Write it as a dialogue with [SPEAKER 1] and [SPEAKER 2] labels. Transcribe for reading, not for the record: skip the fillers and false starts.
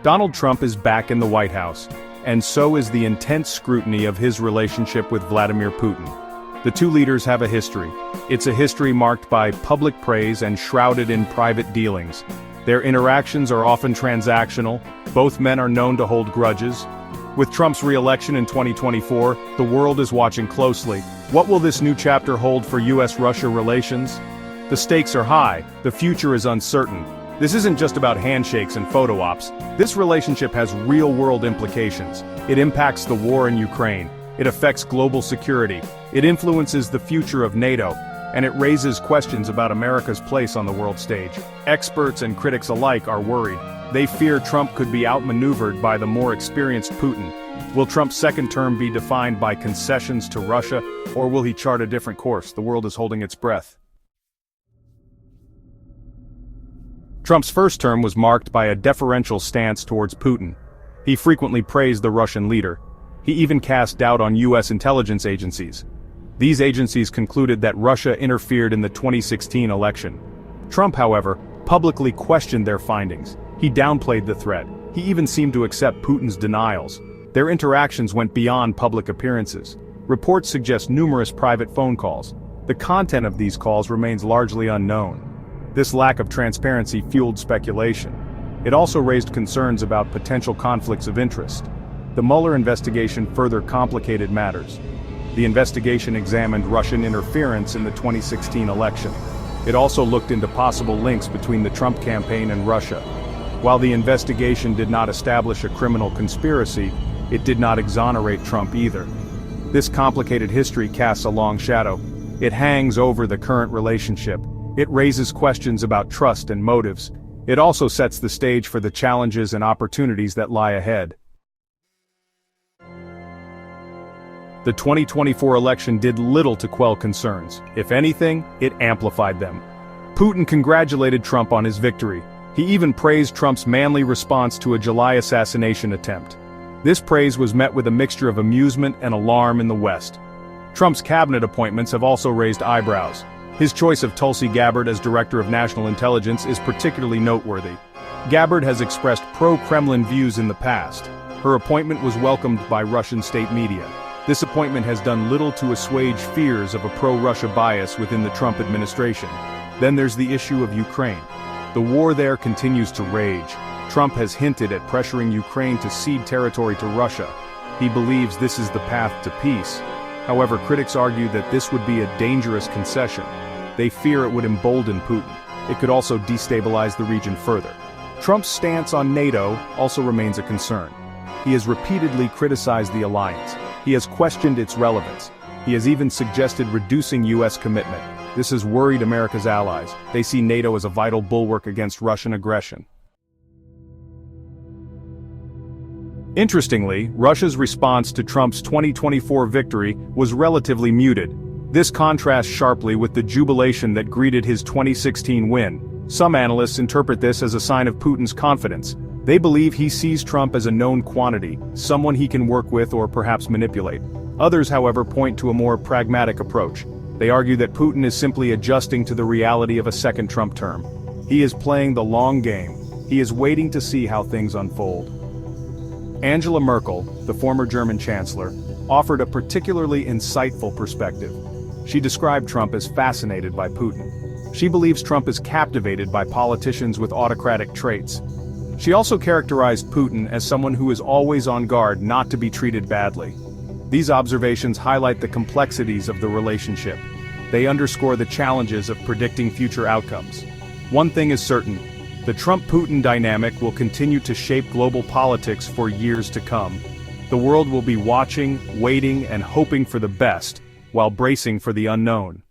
[SPEAKER 1] Donald Trump is back in the White House, and so is the intense scrutiny of his relationship with Vladimir Putin. The two leaders have a history. It's a history marked by public praise and shrouded in private dealings. Their interactions are often transactional. Both men are known to hold grudges. With Trump's re-election in 2024, the world is watching closely. What will this new chapter hold for US-Russia relations? The stakes are high, the future is uncertain. This isn't just about handshakes and photo ops. This relationship has real-world implications. It impacts the war in Ukraine. It affects global security. It influences the future of NATO. And it raises questions about America's place on the world stage. Experts and critics alike are worried. They fear Trump could be outmaneuvered by the more experienced Putin. Will Trump's second term be defined by concessions to Russia, or will he chart a different course? The world is holding its breath. Trump's first term was marked by a deferential stance towards Putin. He frequently praised the Russian leader. He even cast doubt on US intelligence agencies. These agencies concluded that Russia interfered in the 2016 election. Trump, however, publicly questioned their findings. He downplayed the threat. He even seemed to accept Putin's denials. Their interactions went beyond public appearances. Reports suggest numerous private phone calls. The content of these calls remains largely unknown. This lack of transparency fueled speculation. It also raised concerns about potential conflicts of interest. The Mueller investigation further complicated matters. The investigation examined Russian interference in the 2016 election. It also looked into possible links between the Trump campaign and Russia. While the investigation did not establish a criminal conspiracy, it did not exonerate Trump either. This complicated history casts a long shadow. It hangs over the current relationship. It raises questions about trust and motives. It also sets the stage for the challenges and opportunities that lie ahead. The 2024 election did little to quell concerns. If anything, it amplified them. Putin congratulated Trump on his victory. He even praised Trump's manly response to a July assassination attempt. This praise was met with a mixture of amusement and alarm in the West. Trump's cabinet appointments have also raised eyebrows. His choice of Tulsi Gabbard as Director of National Intelligence is particularly noteworthy. Gabbard has expressed pro-Kremlin views in the past. Her appointment was welcomed by Russian state media. This appointment has done little to assuage fears of a pro-Russia bias within the Trump administration. Then there's the issue of Ukraine. The war there continues to rage. Trump has hinted at pressuring Ukraine to cede territory to Russia. He believes this is the path to peace. However, critics argue that this would be a dangerous concession. They fear it would embolden Putin. It could also destabilize the region further. Trump's stance on NATO also remains a concern. He has repeatedly criticized the alliance. He has questioned its relevance. He has even suggested reducing U.S. commitment. This has worried America's allies. They see NATO as a vital bulwark against Russian aggression. Interestingly, Russia's response to Trump's 2024 victory was relatively muted. This contrasts sharply with the jubilation that greeted his 2016 win. Some analysts interpret this as a sign of Putin's confidence. They believe he sees Trump as a known quantity, someone he can work with or perhaps manipulate. Others, however, point to a more pragmatic approach. They argue that Putin is simply adjusting to the reality of a second Trump term. He is playing the long game. He is waiting to see how things unfold. Angela Merkel, the former German chancellor, offered a particularly insightful perspective. She described Trump as fascinated by Putin. She believes Trump is captivated by politicians with autocratic traits. She also characterized Putin as someone who is always on guard not to be treated badly. These observations highlight the complexities of the relationship. They underscore the challenges of predicting future outcomes. One thing is certain: the Trump-Putin dynamic will continue to shape global politics for years to come. The world will be watching, waiting, and hoping for the best, while bracing for the unknown.